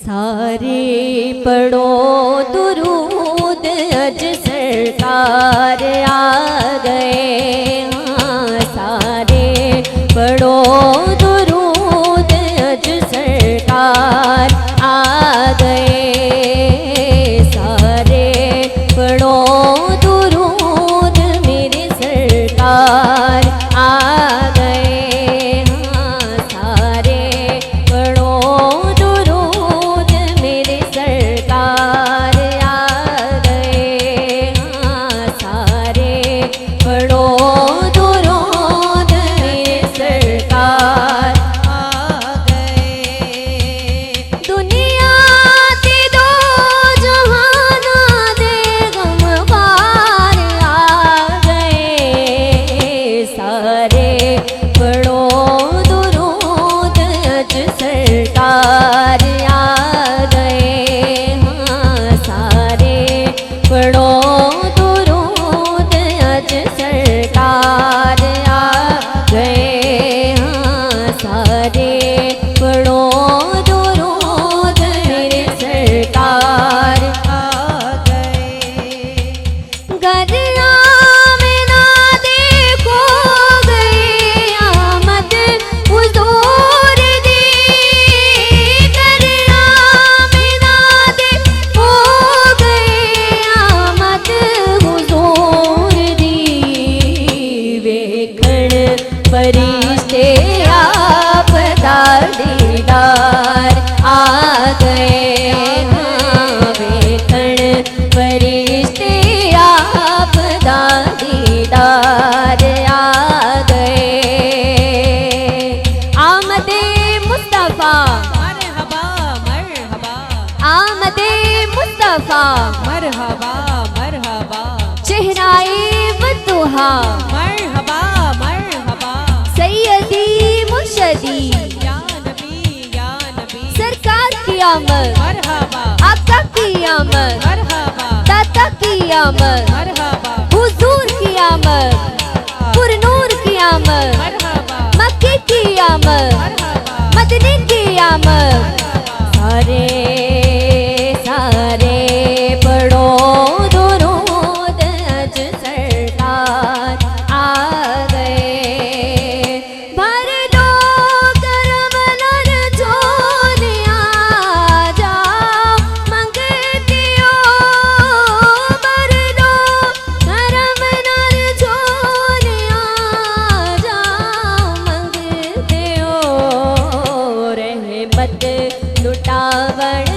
सारे पढ़ो दुरूद अज सरकार आ गए। हाँ सारे पढ़ो दुरूद अज सरकार आ गए। सारे पढ़ो दुरूद मेरे सरकार आ गए। हाँ सारे पढ़ो दुरूद मेरे सरकार आ गए। हाँ सारे पढ़ो दुरूद मेरे सरकार आ गए। दुनिया के दो जहाना दे गमगार आ गए। सारे पढ़ो दुरूद अज सरकार आ गए। हाँ सारे पढ़ो दुरूद अज सरकार आ गए। हाँ सारे पढ़ो दुरूद मेरे सरकार आ गए। गरिया में ना देखो गई आमद हुजूर दी। गरिया में ना देखो गई आमद हुजूर दी। वेखण फरिश्ते आप दा दीदार आ गए। हाँ वेखण फरिश्ते आप दा दीदार आ गए। आमदे मुस्तफा मरहबा मरहबा आमदे मुस्तफा मरहबा मरहबा चेहराए वतुहा मरहबा मरहबा सैयदी मुर्शदी या नबी सरकार की आमद मरहबा आका की आमद मरहबा दाता की आमद मरहबा हुजूर की आमद पुरनूर की आमद मरहबा मक्के की आमद मरहबा मदीने की आमद। सारे सारे पढ़ो दुरूद अज सरकार आ गए। भर दो करम नर झोलियां जाओ मंगते हो। भर दो करम नर झोलियां जाओ मंगते हो। रहमत लुटावण